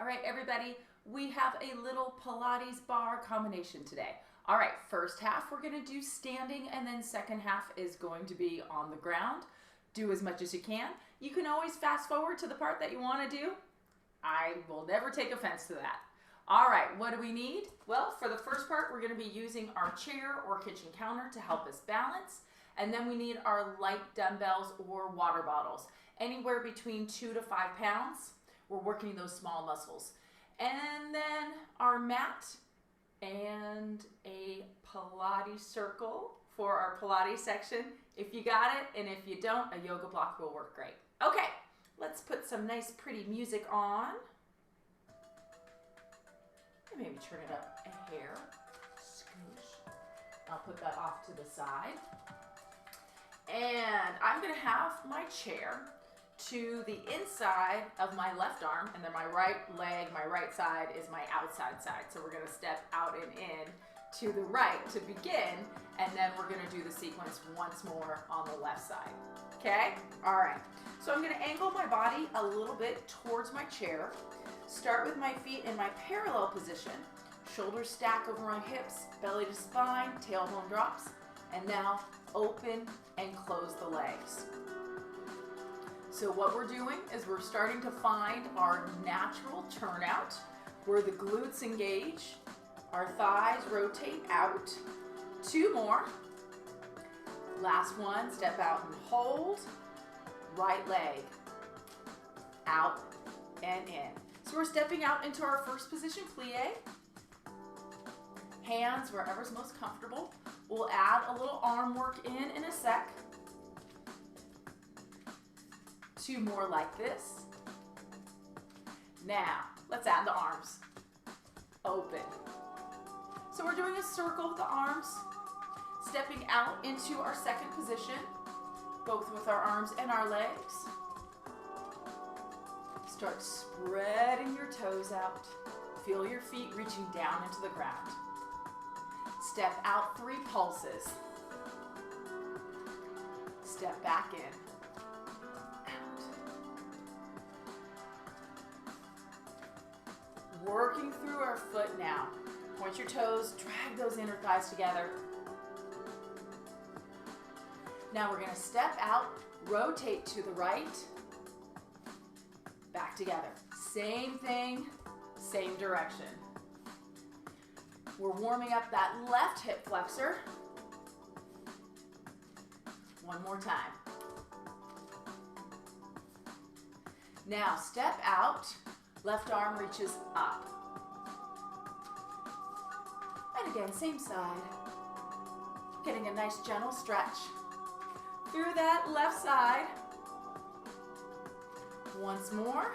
All right, everybody, we have a little Pilates bar combination today. All right, first half we're gonna do standing, and then second half is going to be on the ground. Do as much as you can. You can always fast forward to the part that you wanna do. I will never take offense to that. All right, what do we need? Well, for the first part, we're gonna be using our chair or kitchen counter to help us balance. And then we need our light dumbbells or water bottles, anywhere between 2 to 5 pounds. We're working those small muscles. And then our mat and a Pilates circle for our Pilates section, if you got it, and if you don't, a yoga block will work great. Okay, let's put some nice pretty music on. And maybe turn it up a hair. Scoosh. I'll put that off to the side. And I'm gonna have my chair to the inside of my left arm, and then my right leg, my right side is my outside side. So we're gonna step out and in to the right to begin, and then we're gonna do the sequence once more on the left side. Okay? All right. So I'm gonna angle my body a little bit towards my chair. Start with my feet in my parallel position. Shoulders stack over my hips, belly to spine, tailbone drops. And now open and close the legs. So what we're doing is we're starting to find our natural turnout where the glutes engage, our thighs rotate out. 2 more. Last one, step out and hold. Right leg out and in. So we're stepping out into our first position, plie. Hands wherever's most comfortable. We'll add a little arm work in a sec. 2 more like this. Now, let's add the arms. Open. So we're doing a circle with the arms, stepping out into our second position, both with our arms and our legs. Start spreading your toes out. Feel your feet reaching down into the ground. Step out 3 pulses. Step back in. Working through our foot now. Point your toes, drag those inner thighs together. Now we're gonna step out, rotate to the right, back together. Same thing, same direction. We're warming up that left hip flexor. One more time. Now step out. Left arm reaches up. And again, same side. Getting a nice gentle stretch through that left side. Once more.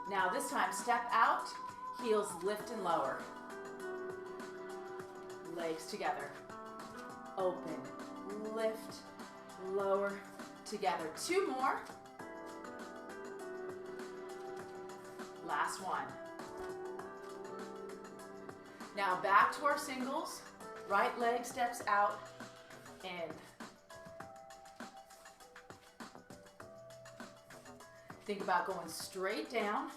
Now this time, step out, heels lift and lower. Legs together. Open, lift, lower, together. 2 more. Last one. Now back to our singles. Right leg steps out, in. Think about going straight down.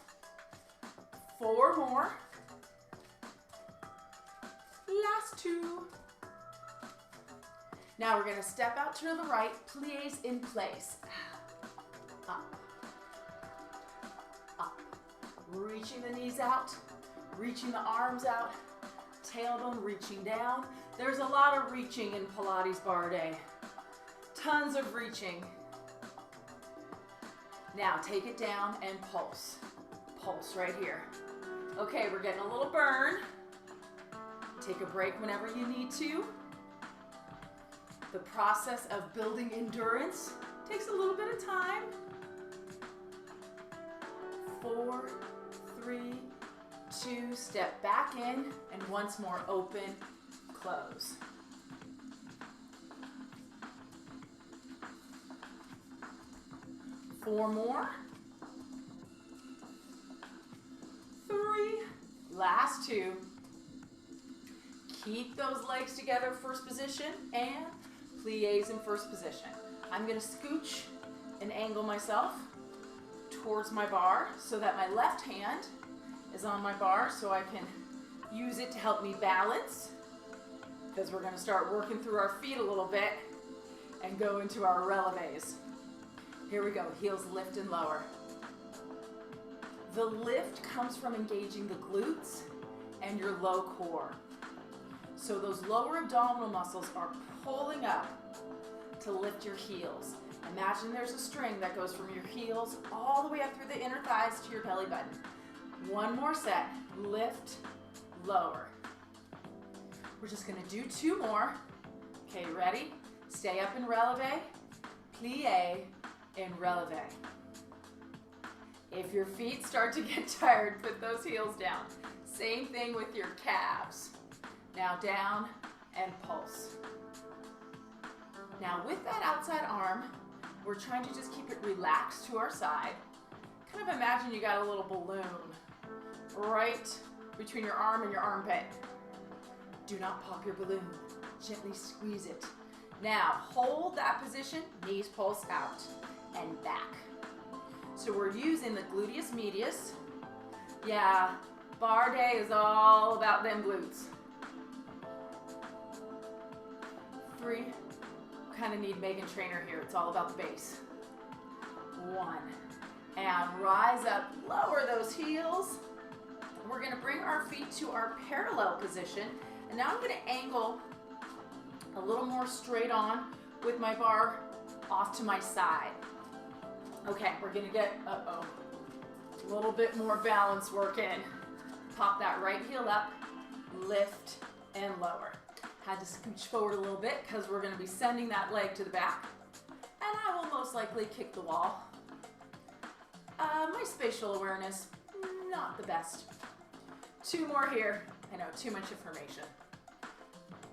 4 more. Last 2. Now we're going to step out to the right, plies in place. Up. Reaching the knees out, reaching the arms out, tailbone reaching down. There's a lot of reaching in Pilates bar day. Tons of reaching. Now take it down and pulse. Pulse right here. Okay, we're getting a little burn. Take a break whenever you need to. The process of building endurance takes a little bit of time. 4, 3, 2, step back in, and once more open, close. Four more. 3, last 2. Keep those legs together, first position, and plies in first position. I'm gonna scooch and angle myself towards my bar so that my left hand is on my bar so I can use it to help me balance, because we're going to start working through our feet a little bit and go into our releves. Here we go, heels lift and lower. The lift comes from engaging the glutes and your low core. So those lower abdominal muscles are pulling up to lift your heels. Imagine there's a string that goes from your heels all the way up through the inner thighs to your belly button. One more set, lift, lower. We're just gonna do 2 more. Okay, ready? Stay up in releve, plie, and releve. If your feet start to get tired, put those heels down. Same thing with your calves. Now down and pulse. Now with that outside arm, we're trying to just keep it relaxed to our side. Kind of imagine you got a little balloon right between your arm and your armpit. Do not pop your balloon. Gently squeeze it. Now hold that position, knees pulse out and back. So we're using the gluteus medius. Yeah, bar day is all about them glutes. 3, kind of need Megan Trainor here. It's all about the base. 1, and rise up, lower those heels. We're gonna bring our feet to our parallel position. And now I'm gonna angle a little more straight on with my bar off to my side. Okay, we're gonna get, a little bit more balance work in. Pop that right heel up, lift and lower. Had to scooch forward a little bit because we're gonna be sending that leg to the back. And I will most likely kick the wall. My spatial awareness, not the best. 2 more here. I know, too much information.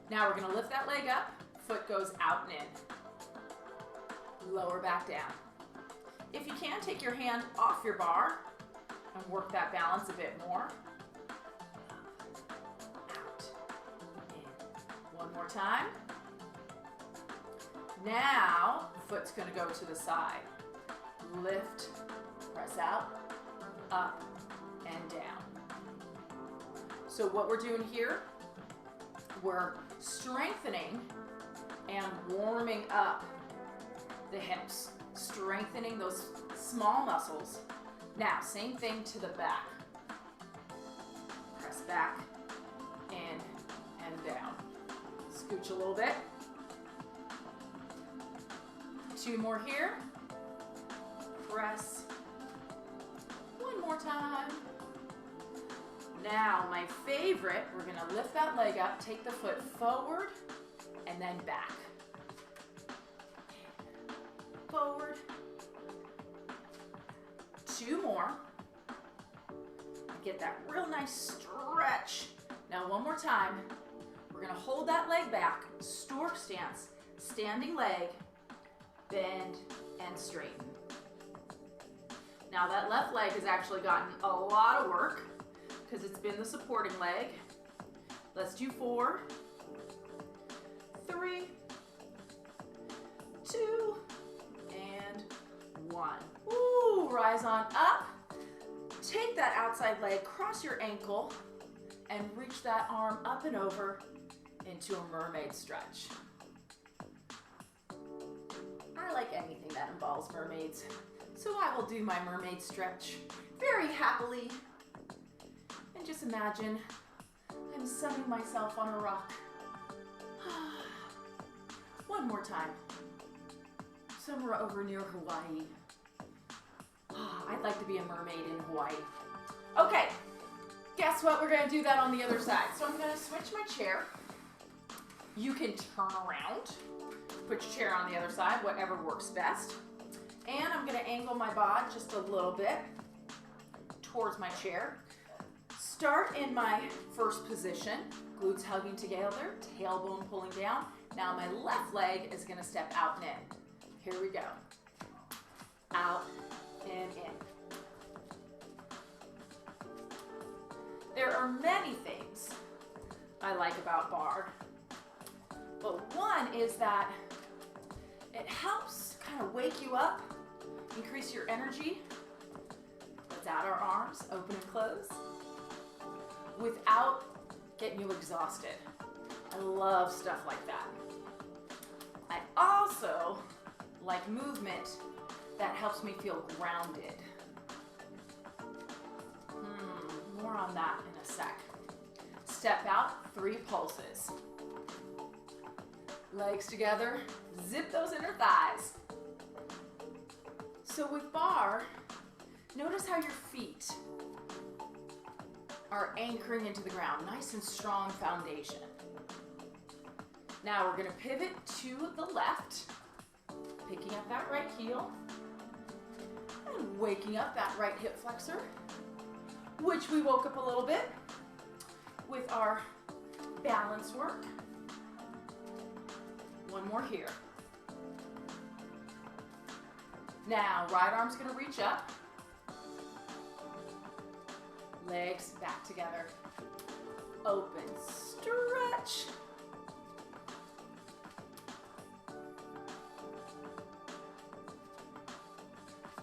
Now we're gonna lift that leg up, foot goes out and in. Lower back down. If you can, take your hand off your bar and work that balance a bit more. Out, in. One more time. Now, foot's gonna go to the side. Lift, press out, up, and down. So what we're doing here, we're strengthening and warming up the hips, strengthening those small muscles. Now, same thing to the back. Press back, in, and down. Scooch a little bit. 2 more here. Press. 1 more time. Now, my favorite, we're gonna lift that leg up, take the foot forward, and then back. Forward. 2 more. Get that real nice stretch. Now, 1 more time. We're gonna hold that leg back, stork stance, standing leg, bend, and straighten. Now, that left leg has actually gotten a lot of work because it's been the supporting leg. Let's do 4, 3, 2, and 1. Ooh, rise on up. Take that outside leg, cross your ankle, and reach that arm up and over into a mermaid stretch. I like anything that involves mermaids, so I will do my mermaid stretch very happily. And just imagine I'm sunning myself on a rock. 1 more time. Somewhere over near Hawaii. I'd like to be a mermaid in Hawaii. Okay, guess what? We're gonna do that on the other side. So I'm gonna switch my chair. You can turn around, put your chair on the other side, whatever works best. And I'm gonna angle my bod just a little bit towards my chair. Start in my first position, glutes hugging together, tailbone pulling down. Now my left leg is gonna step out and in. Here we go. Out and in. There are many things I like about bar, but one is that it helps kind of wake you up, increase your energy, Spreads out our arms, open and close, without getting you exhausted. I love stuff like that. I also like movement that helps me feel grounded. More on that in a sec. Step out, 3 pulses. Legs together, zip those inner thighs. So with bar, notice how your feet are anchoring into the ground, nice and strong foundation. Now we're gonna pivot to the left, picking up that right heel, and waking up that right hip flexor, which we woke up a little bit with our balance work. One more here. Now, right arm's gonna reach up. Legs back together. Open, stretch.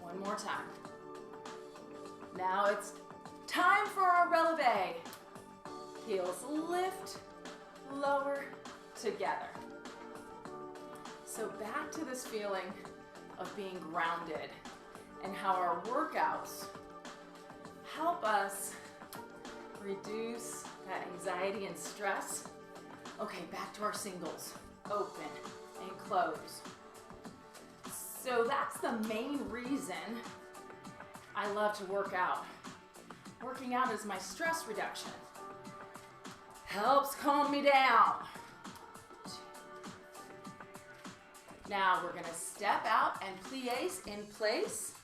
One more time. Now it's time for our releve. Heels lift, lower, together. So back to this feeling of being grounded and how our workouts help us reduce that anxiety and stress. Okay, back to our singles. Open and close. So that's the main reason I love to work out. Working out is my stress reduction. Helps calm me down. Now we're gonna step out and plies in place.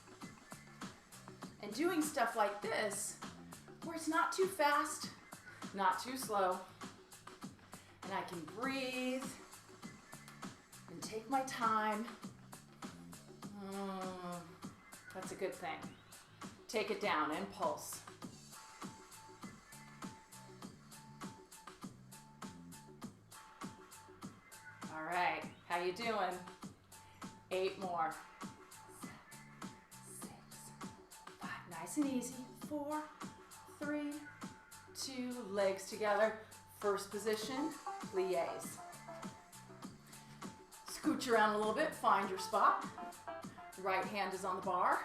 And doing stuff like this, where it's not too fast, not too slow, and I can breathe and take my time. That's a good thing. Take it down and pulse. All right, how you doing? 8 more. 7, 6, 5, nice and easy. 4, 3, 2, legs together. First position, plies. Scooch around a little bit, find your spot. Right hand is on the bar.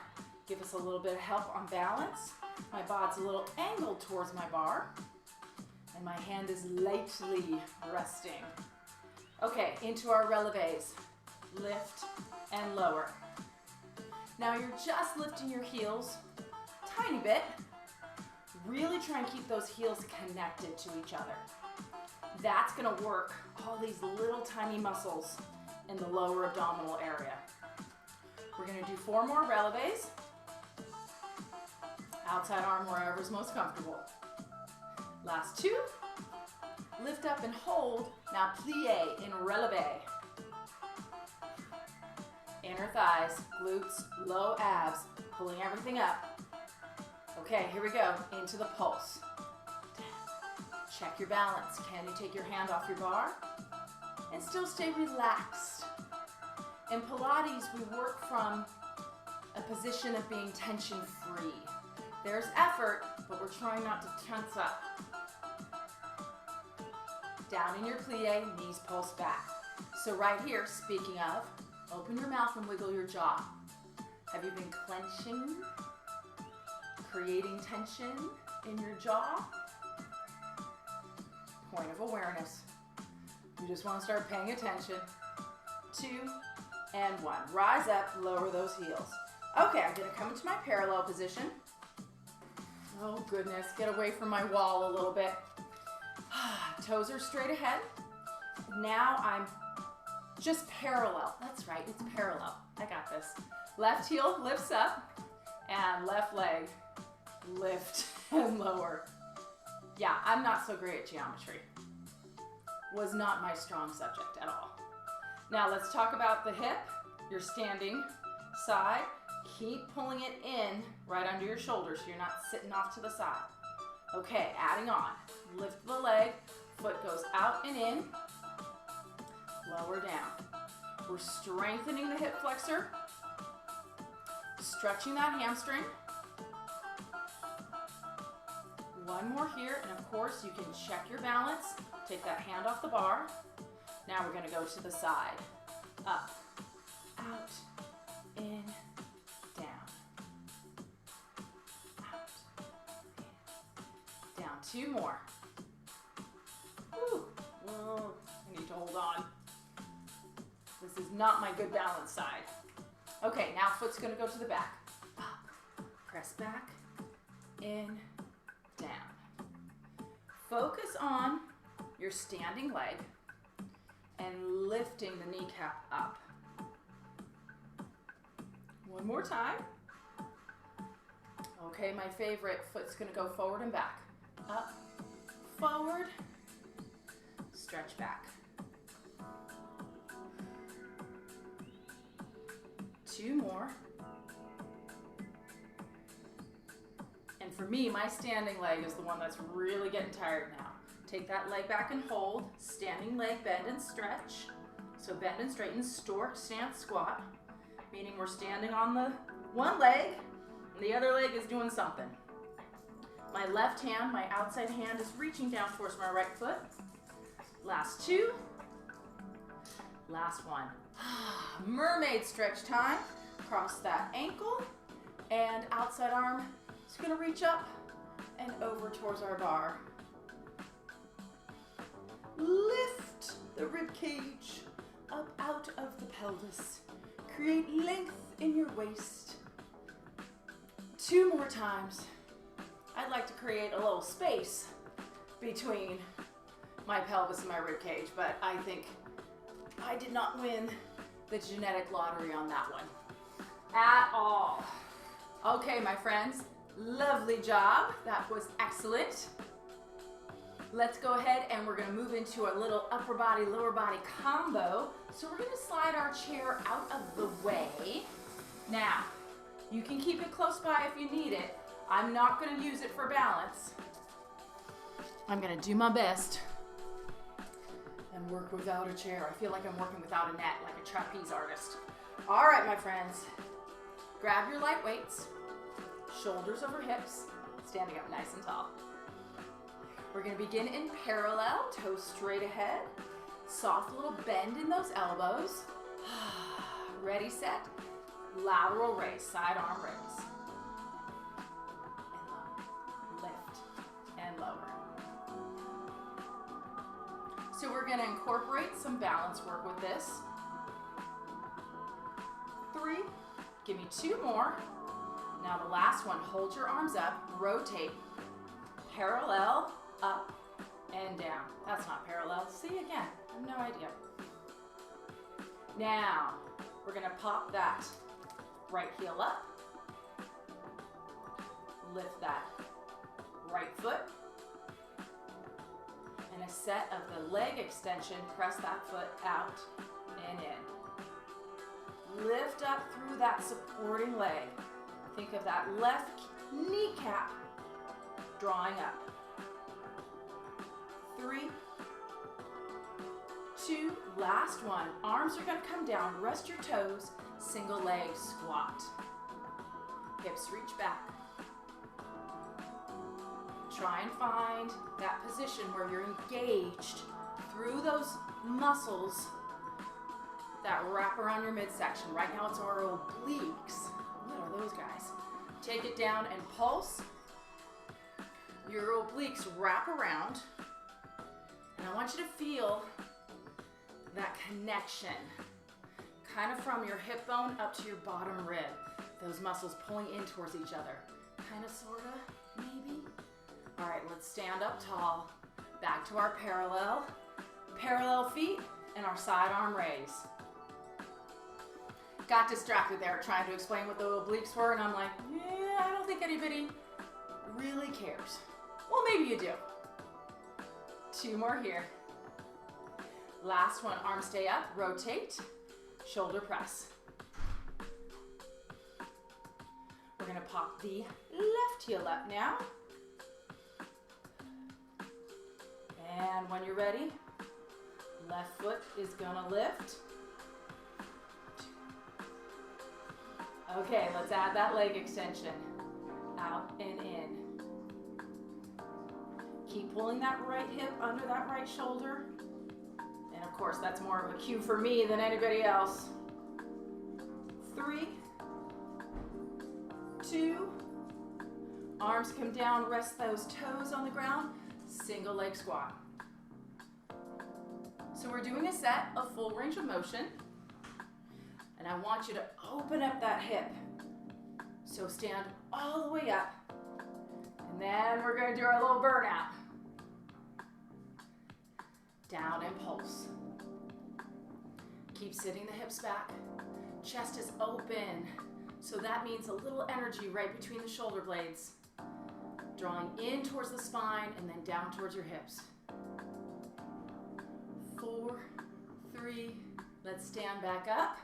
Give us a little bit of help on balance. My body's a little angled towards my bar. And my hand is lightly resting. Okay, into our releves. Lift and lower. Now you're just lifting your heels tiny bit. Really try and keep those heels connected to each other. That's gonna work all these little tiny muscles in the lower abdominal area. We're gonna do 4 more releves. Outside arm wherever's most comfortable. Last 2. Lift up and hold. Now plie in releve. Inner thighs, glutes, low abs, pulling everything up. Okay, here we go, into the pulse. Check your balance. Can you take your hand off your bar and still stay relaxed? In Pilates, we work from a position of being tension-free. There's effort, but we're trying not to tense up. Down in your plie, knees pulse back. So right here, speaking of, open your mouth and wiggle your jaw. Have you been clenching, creating tension in your jaw? Point of awareness. You just want to start paying attention. 2 and 1. Rise up, lower those heels. Okay, I'm gonna come into my parallel position. Oh goodness, get away from my wall a little bit. Toes are straight ahead. Now I'm just parallel. That's right, it's parallel. I got this. Left heel lifts up and left leg lift and lower. Yeah, I'm not so great at geometry. Was not my strong subject at all. Now let's talk about the hip. You're standing side. Keep pulling it in right under your shoulders so you're not sitting off to the side. Okay, adding on. Lift the leg, foot goes out and in, lower down. We're strengthening the hip flexor, stretching that hamstring. One more here, and of course you can check your balance. Take that hand off the bar. Now we're gonna go to the side. Up, out, in, down. Out, in, down. Two more. Whew. Oh, I need to hold on. This is not my good balance side. Okay, now foot's gonna go to the back. Up, press back, in, down. Focus on your standing leg and lifting the kneecap up. One more time. Okay, my favorite, foot's gonna go forward and back. Up, forward, stretch back. Two more. And for me, my standing leg is the one that's really getting tired now. Take that leg back and hold. Standing leg, bend and stretch. So bend and straighten, stork stance squat, meaning we're standing on the one leg and the other leg is doing something. My left hand, my outside hand is reaching down towards my right foot. Last two. Last one. Mermaid stretch time. Cross that ankle and outside arm is going to reach up and over towards our bar. Lift the rib cage up out of the pelvis. Create length in your waist. Two more times. I'd like to create a little space between my pelvis and my rib cage, but I think I did not win the genetic lottery on that one at all. Okay, my friends, lovely job. That was excellent. Let's go ahead and we're gonna move into a little upper body, lower body combo. So we're gonna slide our chair out of the way. Now, you can keep it close by if you need it. I'm not gonna use it for balance. I'm gonna do my best and work without a chair. I feel like I'm working without a net, like a trapeze artist. All right, my friends, grab your light weights, shoulders over hips, standing up nice and tall. We're gonna begin in parallel, toes straight ahead, soft little bend in those elbows. Ready, set, lateral raise, side arm raise. And lower, lift, and lower. So we're gonna incorporate some balance work with this. 3, give me 2 more. Now the last one, hold your arms up, rotate, parallel, up and down. That's not parallel, see again, I have no idea. Now, we're gonna pop that right heel up, lift that right foot, and a set of the leg extension, press that foot out and in. Lift up through that supporting leg. Think of that left kneecap drawing up. 3, 2, last one. Arms are gonna come down, rest your toes, single leg squat. Hips reach back. Try and find that position where you're engaged through those muscles that wrap around your midsection. Right now it's our obliques. What are those guys? Take it down and pulse. Your obliques wrap around. And I want you to feel that connection, kind of from your hip bone up to your bottom rib. Those muscles pulling in towards each other. Kind of, sort of, maybe. All right, let's stand up tall. Back to our parallel feet, and our side arm raise. Got distracted there trying to explain what the obliques were, and I'm like, yeah, I don't think anybody really cares. Well, maybe you do. 2 more here. Last one, arms stay up, rotate, shoulder press. We're gonna pop the left heel up now. And when you're ready, left foot is gonna lift. Okay, let's add that leg extension. Out and in. Keep pulling that right hip under that right shoulder. And of course, that's more of a cue for me than anybody else. 3, 2, arms come down, rest those toes on the ground, single leg squat. So we're doing a set of full range of motion, and I want you to open up that hip. So stand all the way up, and then we're gonna do our little burnout. Down and pulse. Keep sitting the hips back. Chest is open, so that means a little energy right between the shoulder blades. Drawing in towards the spine and then down towards your hips. 4, 3, let's stand back up.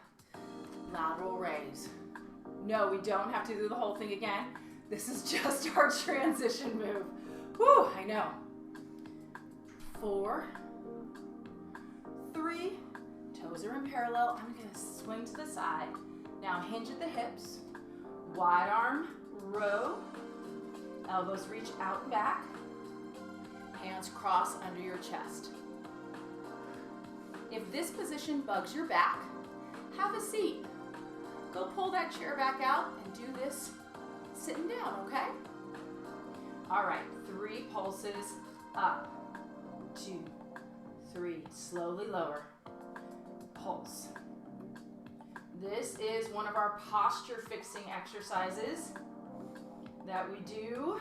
Lateral raise. No, we don't have to do the whole thing again. This is just our transition move. Whew, I know. 4, 3, toes are in parallel. I'm gonna swing to the side. Now hinge at the hips. Wide arm row. Elbows reach out and back. Hands cross under your chest. If this position bugs your back, have a seat. Go pull that chair back out and do this sitting down, okay? All right, 3 pulses, up, 2, 3, slowly lower, pulse. This is one of our posture fixing exercises that we do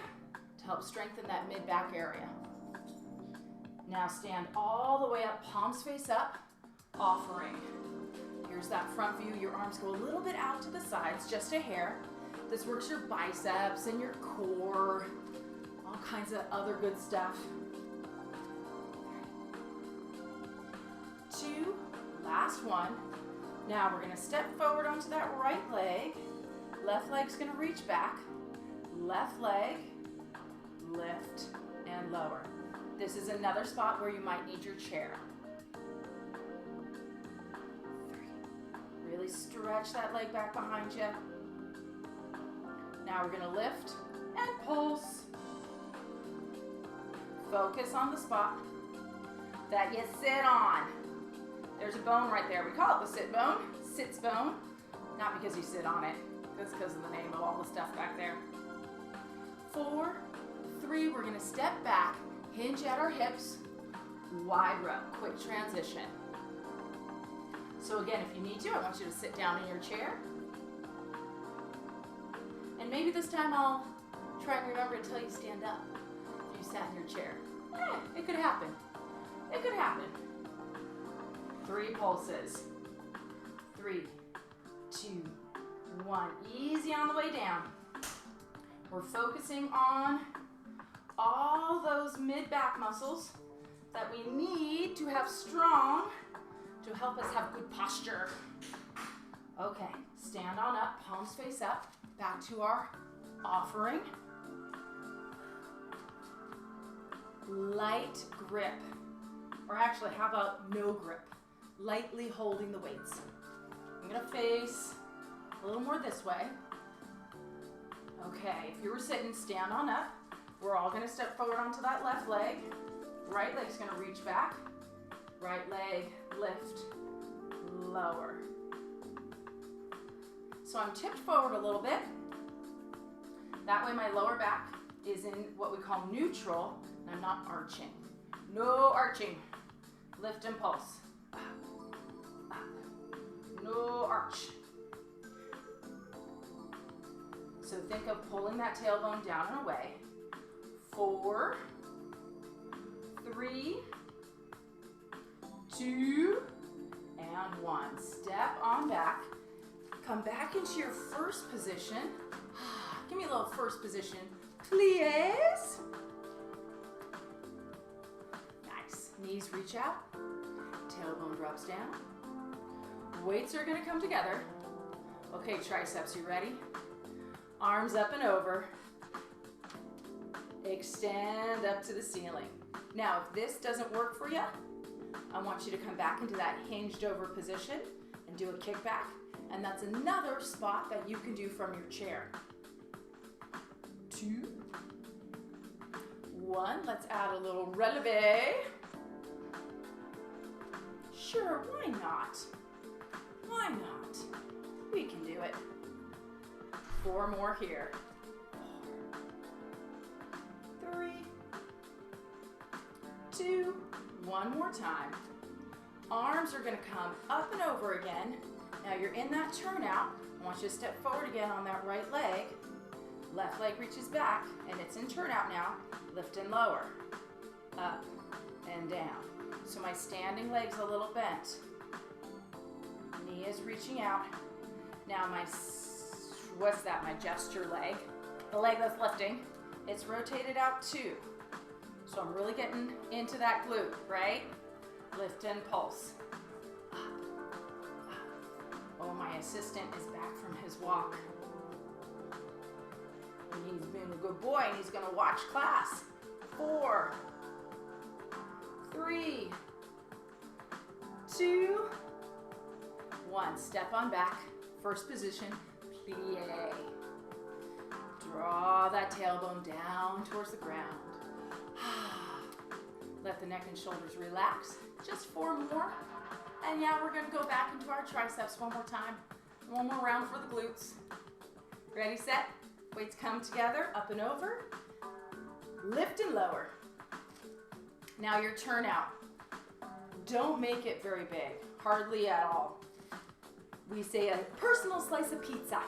to help strengthen that mid-back area. Now stand all the way up, palms face up, offering. Here's that front view. Your arms go a little bit out to the sides, just a hair. This works your biceps and your core, all kinds of other good stuff. 2, last one. Now we're gonna step forward onto that right leg. Left leg's gonna reach back. Left leg, lift and lower. This is another spot where you might need your chair. 3, really stretch that leg back behind you. Now we're gonna lift and pulse. Focus on the spot that you sit on. There's a bone right there. We call it the sit bone, sits bone. Not because you sit on it, that's because of the name of all the stuff back there. 4, 3, we're gonna step back, hinge at our hips, wide row, quick transition. So again, if you need to, I want you to sit down in your chair. And maybe this time I'll try and remember to tell you to stand up if you sat in your chair. It could happen. It could happen. 3 pulses. 3, 2, 1. Easy on the way down. We're focusing on all those mid-back muscles that we need to have strong to help us have good posture. Okay, stand on up, palms face up, back to our offering. Light grip, or actually, how about no grip? Lightly holding the weights. I'm gonna face a little more this way. Okay, if you were sitting, stand on up. We're all gonna step forward onto that left leg. Right leg's gonna reach back. Right leg, lift, lower. So I'm tipped forward a little bit. That way my lower back is in what we call neutral, and I'm not arching. No arching. Lift and pulse. Up, up. No arch. So think of pulling that tailbone down and away. 4, 3, 2, and 1. Step on back. Come back into your first position. Give me a little first position, please. Nice. Knees reach out. Tailbone drops down. Weights are going to come together. Okay, triceps, you ready? Arms up and over. Extend up to the ceiling. Now, if this doesn't work for you, I want you to come back into that hinged over position and do a kickback. And that's another spot that you can do from your chair. 2, one. Let's add a little releve. Sure, why not? Why not? We can do it. 4 more here. 4, 3, 2, one more time. Arms are gonna come up and over again. Now you're in that turnout. I want you to step forward again on that right leg. Left leg reaches back, and it's in turnout now. Lift and lower, up and down. So my standing leg's a little bent. Knee is reaching out. Now my, what's that, my gesture leg, the leg that's lifting, it's rotated out too. So I'm really getting into that glute, right? Lift and pulse. Up, up. Oh, my assistant is back from his walk. And he's being a good boy and he's gonna watch class. 4, 3, 2, 1. Step on back. First position, plie. Draw that tailbone down towards the ground. Let the neck and shoulders relax. Just 4 more. And yeah, we're gonna go back into our triceps one more time. One more round for the glutes. Ready, set? Weights come together, up and over. Lift and lower. Now your turnout. Don't make it very big, hardly at all. We say a personal slice of pizza.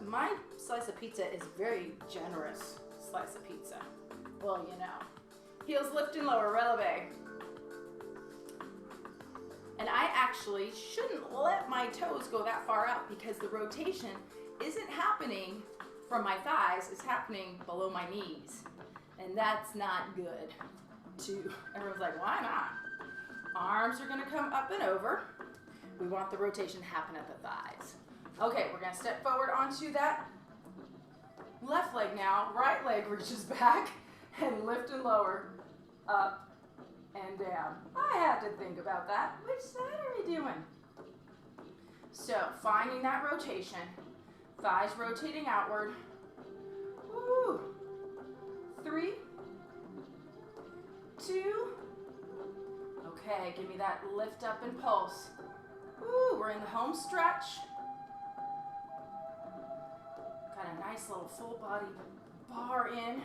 My slice of pizza is very generous slice of pizza. Well, you know. Heels lift and lower, releve. And I actually shouldn't let my toes go that far out because the rotation isn't happening from my thighs, it's happening below my knees. And that's not good. Everyone's like, why not? Arms are gonna come up and over. We want the rotation to happen at the thighs. Okay, we're gonna step forward onto that left leg now. Right leg reaches back and lift and lower, up and down. I had to think about that. Which side are we doing? So, finding that rotation. Thighs rotating outward. Woo. 3, 2. Okay, give me that lift up and pulse. Woo, we're in the home stretch. Got a nice little full body bar in.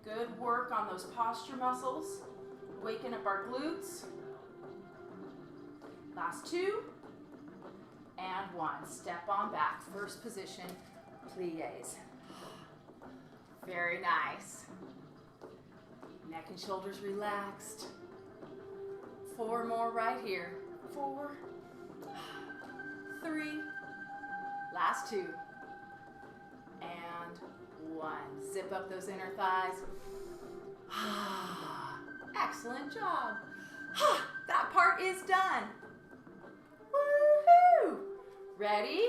Good work on those posture muscles. Waking up our glutes. Last 2. And 1. Step on back. First position, plies. Very nice. Neck and shoulders relaxed. 4 more right here. 4, 3, last 2, and 1. Zip up those inner thighs. Excellent job. That part is done. Woohoo! Ready?